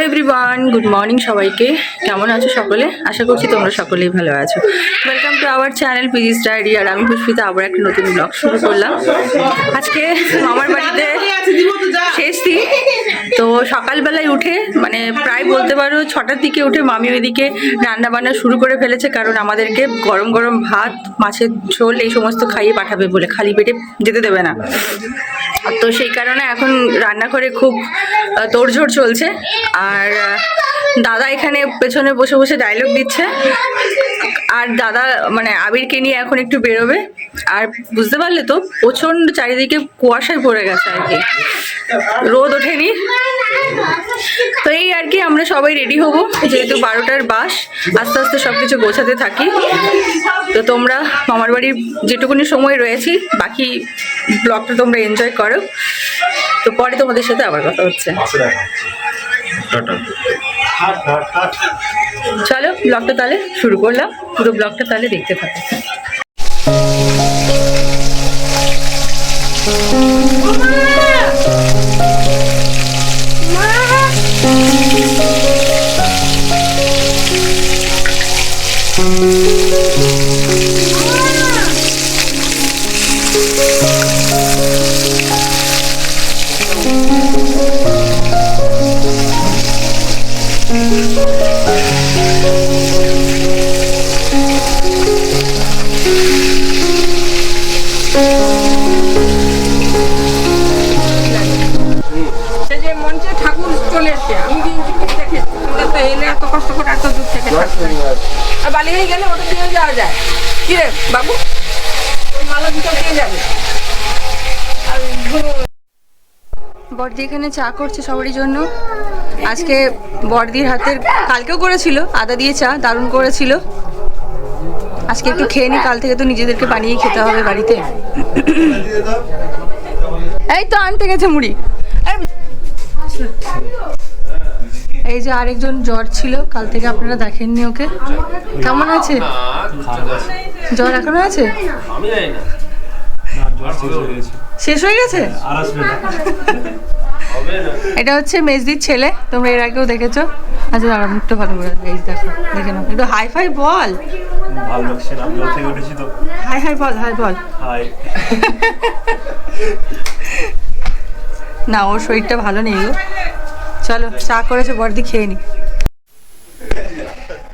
Hello everyone, good morning সবাইকে। কেমন আছো সকলে? আশা করছি তোমরা সকলেই ভালো আছো। ওয়েলকাম টু আওয়ার চ্যানেল পিজিস ডায়েরি। আর আমি পুষ্পিতা আবার একটা নতুন ব্লগ শুরু করলাম। আজকে মামার বাড়িতে শেষ দিন, তো সকালবেলায় উঠে মানে প্রায় বলতে পারো 6টার দিকে উঠে মামি ওইদিকে রান্না বান্না শুরু করে ফেলেছে, কারণ আমাদেরকে গরম গরম ভাত, মাছের ঝোল এই সমস্ত খাইয়ে পাঠাবে বলে, খালি পেটে যেতে দেবে না। তো সেই কারণে এখন রান্না করে খুব তোড়ঝোড় চলছে। আর দাদা এখানে পেছনে বসে বসে ডায়লগ দিচ্ছে। আর দাদা মানে আবিরকে নিয়ে এখন একটু বেরোবে। আর বুঝতে পারলে তো প্রচণ্ড চারিদিকে কুয়াশায় পড়ে গেছে আর কি, রোদ ওঠেনি। তো এই আর কি, আমরা সবাই রেডি হব, যেহেতু 12টার বাস। আস্তে আস্তে সব কিছু গোছাতে থাকি। তো তোমরা মামার বাড়ির যেটুকুনি সময় রয়েছি, বাকি ব্লগটা তোমরা এনজয় করো। তো পরে তোমাদের সাথে আবার কথা হচ্ছে। চলো ব্লগটা তাহলে শুরু করলাম, পুরো ব্লগটা তাহলে দেখতে থাকো। বড়দি এখানে চা করছে সবারই জন্য। আজকে বড়দির হাতের কালকেও করেছিল আদা দিয়ে চা, দারুণ করেছিল। আজকে একটু খেয়ে নি, কাল থেকে তো নিজেদেরকে বানিয়ে খেতে হবে বাড়িতে। এই তো আনতে গেছে মুড়ি। এই যে আরেকজন জ্বর ছিল কাল থেকে, আপনারা দেখেননি ওকে। কেমন আছে? জ্বর এখনো আছে? শেষ হয়ে গেছে? এটা হচ্ছে মেজদির ছেলে, তোমরা এর আগেও দেখেছো। আচ্ছা দাঁড়া, মুখটা ভালো করে এই দেখো, দেখে নাও একটু। হাই ফাই বল। হাই হাই বল, হাই বল। না, ওর শরীরটা ভালো নেই গো। চলো চা করেছে বড়দি, খেয়ে নি।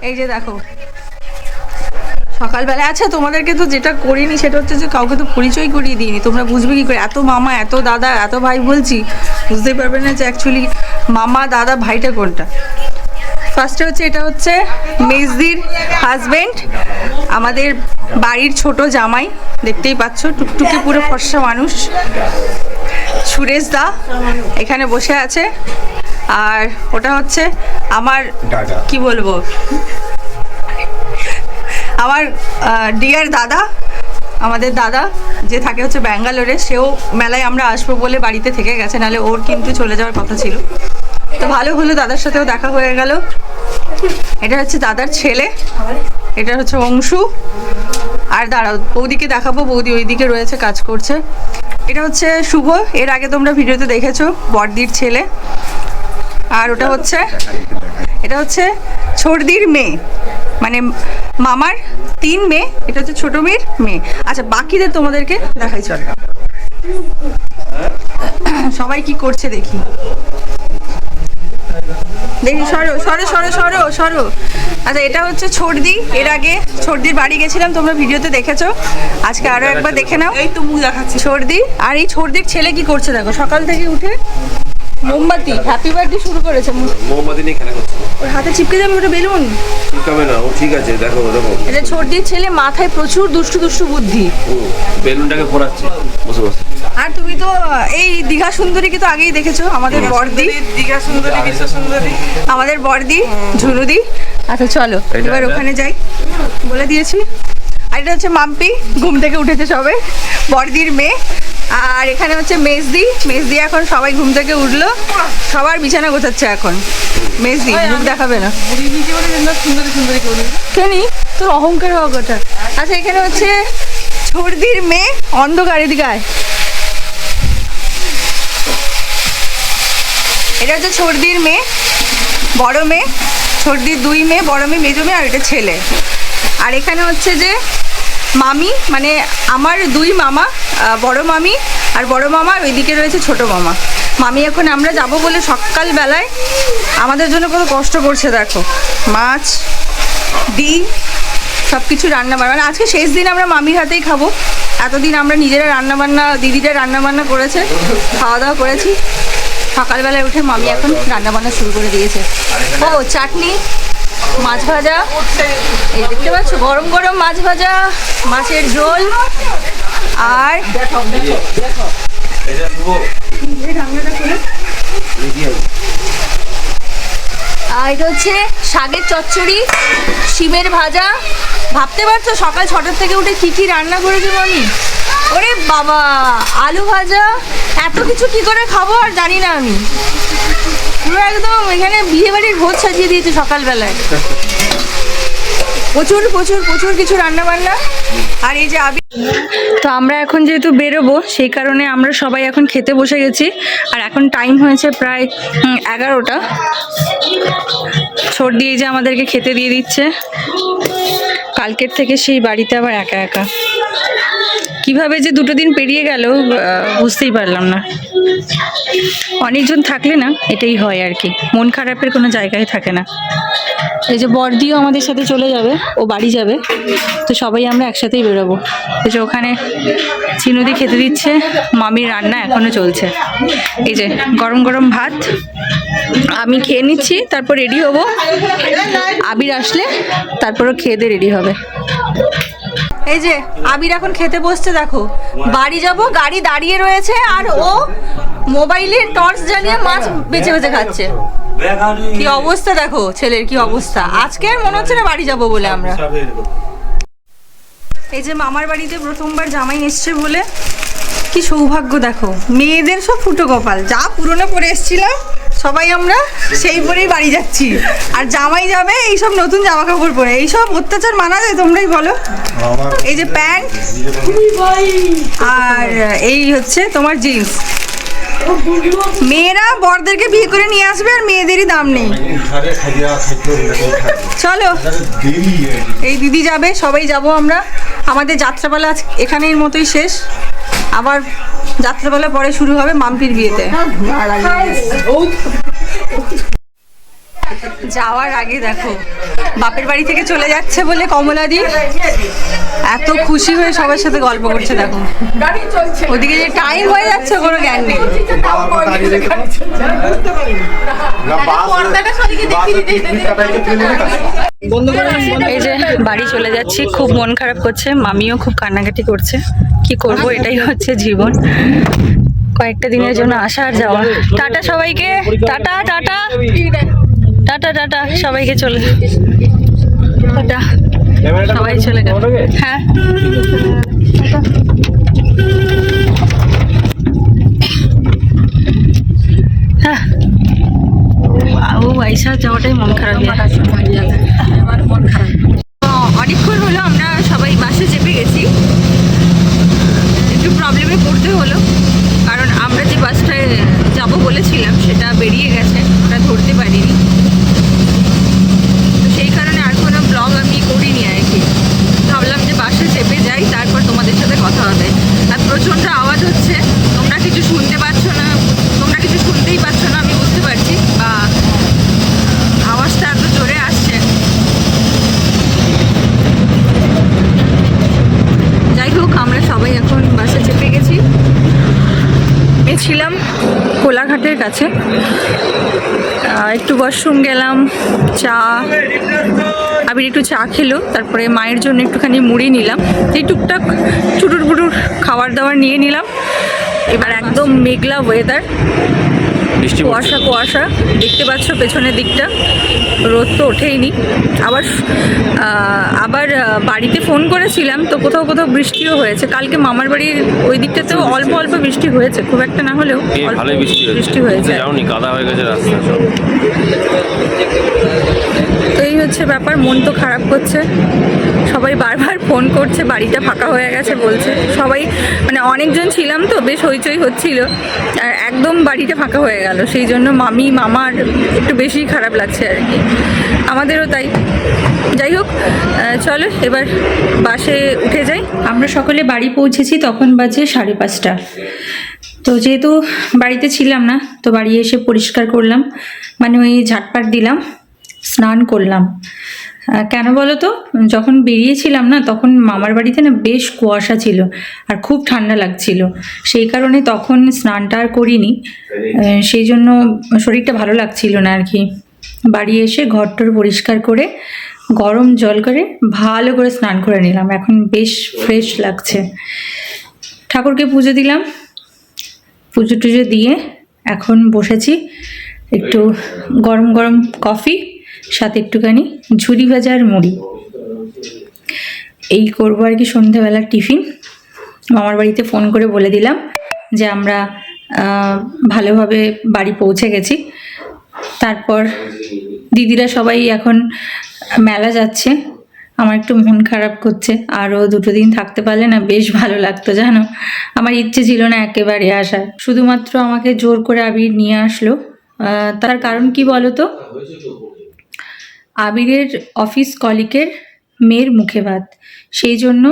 এই যে দেখো সকালবেলা। আচ্ছা তোমাদেরকে তো যেটা করিনি সেটা হচ্ছে যে কাউকে তো পরিচয় করিয়ে দিইনি। তোমরা বুঝবে কি করে? এত মামা, এত দাদা, এত ভাই বলছি, বুঝতেই পারবে না যে অ্যাকচুয়ালি মামা, দাদা, ভাইটা কোনটা। ফার্স্টে হচ্ছে এটা হচ্ছে মেজদির হাজবেন্ড, আমাদের বাড়ির ছোট জামাই, দেখতেই পাচ্ছ, টুকটুকি পুরো ফর্সা মানুষ, সুরেশ দা এখানে বসে আছে। আর ওটা হচ্ছে আমার কি বলবো, আমার ডিয়ার দাদা, আমাদের দাদা যে থাকে হচ্ছে ব্যাঙ্গালোরে। সেও মেলায় আমরা আসবো বলে বাড়িতে থেকে গেছে, নাহলে ওর কিন্তু চলে যাওয়ার কথা ছিল। তো ভালো হলো, দাদার সাথেও দেখা হয়ে গেল। এটা হচ্ছে দাদার ছেলে, এটা হচ্ছে অংশু। আর দাঁড়াও, বৌদিকে দেখাবো, বৌদি ওইদিকে রয়েছে কাজ করছে। এটা হচ্ছে শুভ, এর আগে তোমরা ভিডিওতে দেখেছো, বড়দির ছেলে। আর ওটা হচ্ছে, এটা হচ্ছে ছোটদির মেয়ে, মানে মামার 3 মেয়ে। এটা হচ্ছে ছোট মেয়ের মেয়ে। আচ্ছা বাকিদের তোমাদেরকে দেখাই, চল। সবাই কি করছে দেখি, দেখি। সরো সরো সরো সরো সরো। আচ্ছা এটা হচ্ছে ছোটদি, এর আগে ছোটদির বাড়ি গেছিলাম, তোমরা ভিডিওতে দেখেছো। আজকে আরো একবার দেখে নাও। এই তো মুখ দেখাচ্ছি ছোটদি। আর এই ছোটদির ছেলে কি করছে দেখো, সকাল থেকে উঠে মোমবাতি, হ্যাপি বার্থডে শুরু করেছে। মোমবাতি নিয়ে খেলা করছে, ওর হাতে চিপকে যাবে ওটা বেলুন। চিপকাবে না, ও ঠিক আছে। দেখো দেখো, এটা ছোটদির ছেলে, মাথায় প্রচুর দুষ্টু দুষ্টু বুদ্ধি। বেলুনটাকে ফোরাচ্ছে বসে বসে। আর তুমি তো এই দীঘা সুন্দরীকে তো আগেই দেখেছো, আমাদের বড়দি। দীঘা সুন্দরী, বিশ্ব সুন্দরী, আমাদের বড়দি ঝুনুদি। আচ্ছা চলো এবার ওখানে যাই, বলে দিয়েছি। আর এটা হচ্ছে মাম্পি, ঘুম থেকে উঠেছে সবে, বড়দির মেয়ে। আর এখানে হচ্ছে মেজদি, মেজদি এখন সবাই ঘুম থেকে উঠলো, সবার বিছানা গোছাচ্ছে এখন। মেজদি মুখ দেখাবে না, সুন্দরী সুন্দরী করে কেনি তোর অহংকার হওয়া কথা। আচ্ছা এখানে হচ্ছে ছোটদির মেয়ে, অন্ধকার, এদিকে আয়। এটা হচ্ছে ছোটদির মেয়ে, বড় মেয়ে, ছোটদির 2 মেয়ে, বড় মেয়ে, মেজো মেয়ে, আর এটা ছেলে। আর এখানে হচ্ছে যে মামি, মানে আমার 2 মামা, বড় মামি আর বড় মামা, আর ওইদিকে রয়েছে ছোট মামা। মামি এখন আমরা যাব বলে সকালবেলায় আমাদের জন্য কত কষ্ট করছে দেখো, মাছ, ডিম, সব কিছু রান্না বান্না। মানে আজকে শেষ দিন আমরা মামির হাতেই খাবো। এতদিন আমরা নিজেরা রান্নাবান্না, দিদিরা রান্নাবান্না করেছে, খাওয়া দাওয়া করেছি। সকালবেলায় উঠে মামি এখন রান্নাবান্না শুরু করে দিয়েছে। ও চাটনি, মাছ ভাজা, এই দেখতে পাচ্ছ গরম গরম মাছ ভাজা, মাছের ঝোল, আর আর এটা হচ্ছে শাকের চচ্চড়ি, শিমের ভাজা। ভাবতে পারছো সকাল 6টার থেকে উঠে কি কি রান্না করেছে মামি? ওরে বাবা, আলু ভাজা, এত কিছু কি করে খাবো আর জানি না আমি। পুরো একদম এখানে বিয়ে বাড়ির ভোজ সাজিয়ে দিয়েছে সকালবেলায়। প্রচুর প্রচুর প্রচুর কিছু রান্না বান্না। আর এই যে তো আমরা এখন যেহেতু বেরোবো, সেই কারণে আমরা সবাই এখন খেতে বসে গেছি। আর এখন টাইম হয়েছে প্রায় 11টা। ছোট দিয়ে যে আমাদেরকে খেতে দিয়ে দিচ্ছে। কালকের থেকে সেই বাড়িতে আবার একা একা, কিভাবে যে 2 দিন পেরিয়ে গেল বুঝতেই পারলাম না। অনেকজন থাকলে না এটাই হয় আর কি, মন খারাপের কোনো জায়গায় থাকে না। এই যে বড়দিও আমাদের সাথে চলে যাবে, ও বাড়ি যাবে, তো সবাই আমরা একসাথেই বেরোবো। এই যে ওখানে চিনুদি খেতে দিচ্ছে, মামির রান্না এখনো চলছে। এই যে গরম গরম ভাত, আমি খেয়ে নিচ্ছি, তারপর রেডি হব। আবির আসলে তারপরও খেয়ে দিয়ে রেডি হবে। এই যে আবির এখন খেতে বসছে, দেখো বাড়ি যাব, গাড়ি দাঁড়িয়ে রয়েছে, আর ও মোবাইলের টর্চ জ্বালিয়ে মাছ বেছে বেছে খাচ্ছে। কি অবস্থা দেখো ছেলের, কি অবস্থা। আজকে আর মনে হচ্ছে না বাড়ি যাব বলে আমরা। এই যে মামার বাড়িতে প্রথমবার জামাই এসছে বলে কি সৌভাগ্য দেখো, মেয়েদের সব ফুটো কপাল। যা পুরনো পরে এসছিলাম সবাই আমরা সেই পরেই বাড়ি যাচ্ছি, আর জামাই যাবে এইসব নতুন জামা কাপড় পরে। এইসব অত্যাচার মানা যায় তোমরাই বলো। এই যে প্যান্ট, আর এই হচ্ছে তোমার জিন্স। মেয়েরা বরদেরকে বিয়ে করে নিয়ে আসবে, আর মেয়েদেরই দাম নেই। চলো, এই দিদি যাবে, সবাই যাব আমরা। আমাদের যাত্রাপালা এখানের মতোই শেষ, আবার যাত্রাপালা পরে শুরু হবে মাম্পির বিয়েতে। যাওয়ার আগে দেখো বাপের বাড়ি থেকে চলে যাচ্ছে বলে কমলাদি এত খুশি হয়ে সবার সাথে গল্প করছে। দেখো ওদিকে যে টাইম হয়ে যাচ্ছে কোনো জ্ঞান নেই। এই যে বাড়ি চলে যাচ্ছি, খুব মন খারাপ করছে, মামিও খুব কান্নাকাটি করছে। কি করব, এটাই হচ্ছে জীবন, কয়েকটা দিনের জন্য আসা আর যাওয়া। টাটা সবাইকে, টাটা টাটা টাটা টাটা সবাইকে, চলে টাটা, সবাই চলে গেল। হ্যাঁ হ্যাঁ, ও আইসা যাওয়াটাই মন খারাপ। অনেকক্ষণ হলো আমরা সবাই বাসে চেপে গেছি, একটু প্রবলেমে পড়তে হলো, কারণ আমরা যে বাসটায় যাব বলেছিলাম সেটা বেরিয়ে গেছে, ওটা ধরতে পারিনি। তো সেই কারণে আর কোনো ব্লগ আমি করিনি আর কি। ভাবলাম যে বাসে চেপে যাই, তারপর তোমাদের সাথে কথা হবে। আর প্রচণ্ড আওয়াজ হচ্ছে, তোমরা কিছু শুনতে পাচ্ছ না, তোমরা কিছু শুনতেই পাচ্ছ না আমি বুঝতে পারছি, বা আওয়াজটা এত জোরে আসছে। যাই হোক, আমরা সবাই এখন বাসে চেপে গেছি। ছিলাম কোলাঘাটের কাছে, একটু ওয়াশরুম গেলাম, চা, আবির একটু চা খেলো, তারপরে মায়ের জন্য একটুখানি মুড়ি নিলাম, এই টুকটাক চুটুর বুটুর খাবার দাবার নিয়ে নিলাম। এবার একদম মেঘলা ওয়েদার, কুয়াশা কুয়াশা, দেখতে পাচ্ছ পেছনের দিকটা, রোদ তো ওঠেইনি। আবার বাড়িতে ফোন করেছিলাম, তো কোথাও কোথাও বৃষ্টিও হয়েছে। কালকে মামার বাড়ির ওই দিকটাতেও অল্প অল্প বৃষ্টি হয়েছে, খুব একটা না হলেও বৃষ্টি হয়েছে। কাদা হয়ে গেছে রাস্তা। তো এই হচ্ছে ব্যাপার, মন তো খারাপ করছে। সবাই বারবার ফোন করছে, বাড়িটা ফাঁকা হয়ে গেছে বলছে সবাই, মানে অনেকজন ছিলাম তো বেশ হইচই হচ্ছিল, আর একদম বাড়িটা ফাঁকা হয়ে গেল। সেই জন্য মামি মামার একটু বেশি খারাপ লাগছে আর কি, আমাদেরও তাই। যাই হোক, চলো এবার বাসে উঠে যাই। আমরা সকলে বাড়ি পৌঁছেছি, তখন বাজে 5:30। তো যেহেতু বাড়িতে ছিলাম না, তো বাড়ি এসে পরিষ্কার করলাম, মানে ওই ঝাটপাট দিলাম, স্নান করলাম। কেন বলো তো, যখন বেরিয়েছিলাম না তখন মামার বাড়িতে না বেশ কুয়াশা ছিল আর খুব ঠান্ডা লাগছিল, সেই কারণে তখন স্নানটা আর করিনি। সেই জন্য শরীরটা ভালো লাগছিল না আর কি। বাড়ি এসে ঘরটর পরিষ্কার করে গরম জল করে ভালো করে স্নান করে নিলাম, এখন বেশ ফ্রেশ লাগছে। ঠাকুরকে পুজো দিলাম, পুজো টুজো দিয়ে এখন বসেছি, একটু গরম গরম কফি, সাথে একটুখানি ঝুরি ভাজা আর মুড়ি, এই করবো আর কি সন্ধ্যাবেলার টিফিন। মামার বাড়িতে ফোন করে বলে দিলাম যে আমরা ভালোভাবে বাড়ি পৌঁছে গেছি। তারপর দিদিরা সবাই এখন মেলা যাচ্ছে, আমার একটু মন খারাপ করছে, আরও 2 দিন থাকতে পারলে না বেশ ভালো লাগতো জানো। আমার ইচ্ছে ছিল না একেবারে আসার, শুধুমাত্র আমাকে জোর করে আবির নিয়ে আসলো। তার কারণ কি বলো তো, আবিরের অফিস কলিগের মেয়ের মুখে ভাত, সেই জন্য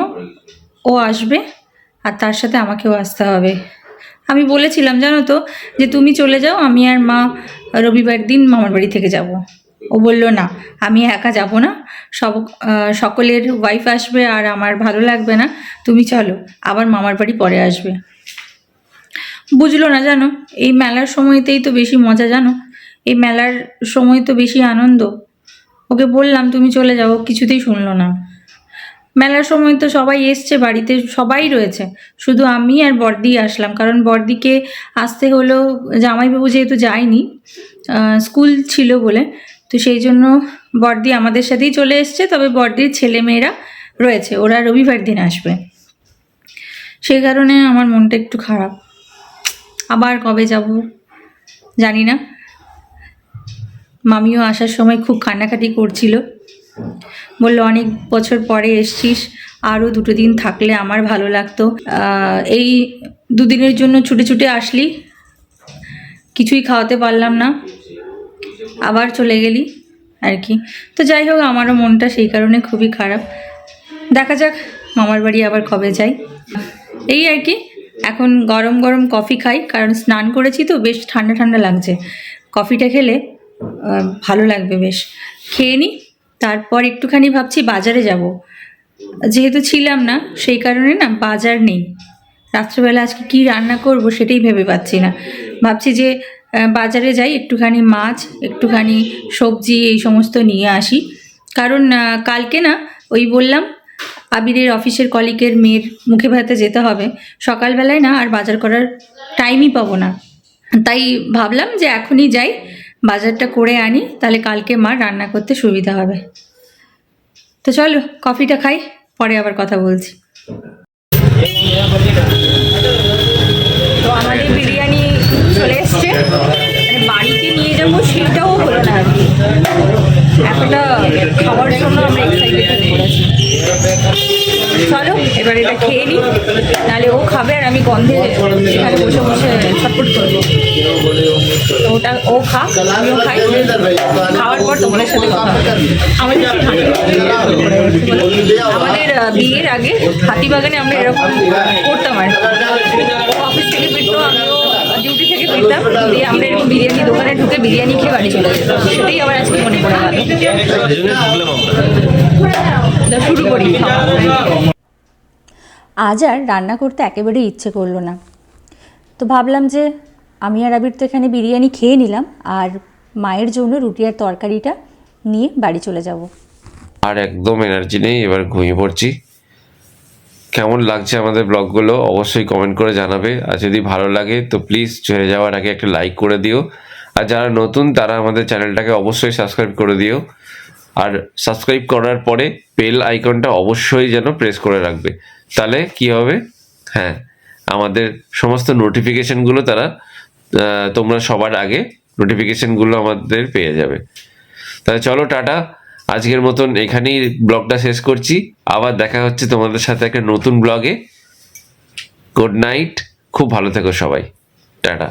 ও আসবে আর তার সাথে আমাকেও আসতে হবে। আমি বলেছিলাম জানো তো যে তুমি চলে যাও, আমি আর মা রবিবার দিন মামার বাড়ি থেকে যাব। ও বলল না, আমি একা যাব না, সকলের ওয়াইফ আসবে আর আমার ভালো লাগবে না, তুমি চলো, আবার মামার বাড়ি পরে আসবে। বুঝলো না জানো, এই মেলার সময়তেই তো বেশি মজা জানো, এই মেলার সময় তো বেশি আনন্দ। ওকে বললাম তুমি চলে যাও, কিছুতেই শুনলো না। মেলার সময় তো সবাই এসছে, বাড়িতে সবাই রয়েছে, শুধু আমি আর বর্দি আসলাম, কারণ বর্দিকে আসতে হলো, জামাইবাবু যেহেতু যায়নি, স্কুল ছিল বলে, তো সেই জন্য বর্দি আমাদের সাথেই চলে এসছে। তবে বর্দির ছেলে মেয়েরা রয়েছে, ওরা রবিবার দিন আসবে, সেই কারণে আমার মনটা একটু খারাপ। আবার কবে যাব জানি না। মামিও আসার সময় খুব কান্নাকাটি করছিল, বললো অনেক বছর পরে এসছিস, আরও 2 দিন থাকলে আমার ভালো লাগতো। এই 2 দিনের জন্য ছুটে ছুটে আসলি, কিছুই খাওয়াতে পারলাম না, আবার চলে গেলি আর কি। তো যাই হোক, আমারও মনটা সেই কারণে খুবই খারাপ। দেখা যাক মামার বাড়ি আবার কবে যাই, এই আর কি। এখন গরম গরম কফি খাই, কারণ স্নান করেছি তো বেশ ঠান্ডা ঠান্ডা লাগছে, কফিটা খেলে ভালো লাগবে বেশ। খেয়ে নিই, তারপর একটুখানি ভাবছি বাজারে যাব, যেহেতু ছিলাম না সেই কারণে না বাজার নেই। রাত্রেবেলা আজকে কি রান্না করব সেটাই ভেবে পাচ্ছি না, ভাবছি যে বাজারে যাই, একটুখানি মাছ, একটুখানি সবজি এই সমস্ত নিয়ে আসি। কারণ কালকে না ওই বললাম আবিরের অফিসের কলিগের মেয়ের মুখে ভাতে যেতে হবে, সকালবেলায় না আর বাজার করার টাইমই পাবো না, তাই ভাবলাম যে এখনই যাই, বাজারটা করে আনি, তাহলে কালকে মার রান্না করতে সুবিধা হবে। তো চলো কফিটা খাই, পরে আবার কথা বলছি। তো আমাদের বিরিয়ানি চলে এসছে, মানে বাড়িতে নিয়ে যাবো সেটাও হলো না আর কি, এতটা খাওয়ার জন্য আমরা এক্সাইটেড করেছি। চলো এবার এটা খেয়ে নিই, নাহলে ও খাবে আর আমি গন্ধে এখানে বসে বসে ছটফট করবো। তো ওটা ও খা, আমিও খাই, খাওয়ার পর তোমাদের সাথে কথা হবে। আমাদের বিয়ের আগে হাতিবাগানে আমরা এরকম করতাম আর অফিস থেকে ফিরতো, আমিও ডিউটি থেকে ফিরতাম, দিয়ে আমরা এরকম বিরিয়ানি দোকানে ঢুকে বিরিয়ানি খেয়ে বাড়ি চলে যেতাম। সেটাই আবার আজকে মনে পড়ে গেল। শুরু করি। আজ আর রান্না করতে একেবারেই ইচ্ছে করলো না, তো ভাবলাম যে আমি আর আবির তো এখানে বিরিয়ানি খেয়ে নিলাম, আর মায়ের জন্য রুটি আর তরকারিটা নিয়ে বাড়ি চলে যাব। আর একদম এনার্জি নেই, এবার ঘুমিয়ে পড়ছি। কেমন লাগছে আমাদের ব্লগগুলো অবশ্যই কমেন্ট করে জানাবে, আর যদি ভালো লাগে তো প্লিজ চলে যাওয়ার আগে একটা লাইক করে দিও, আর যারা নতুন তারা আমাদের চ্যানেলটাকে অবশ্যই সাবস্ক্রাইব করে দিও, আর সাবস্ক্রাইব করার পরে বেল আইকনটা অবশ্যই যেন প্রেস করে রাখবে, তাহলে কি হবে, হ্যাঁ আমাদের সমস্ত নোটিফিকেশনগুলো তোমরা সবার আগে নোটিফিকেশনগুলো আমাদের পেয়ে যাবে। তাহলে চলো টাটা, আজকের মতন এখানেই ব্লগটা শেষ করছি। আবার দেখা হচ্ছে তোমাদের সাথে একটা নতুন ব্লগে। গুড নাইট, খুব ভালো থেকো সবাই, টাটা।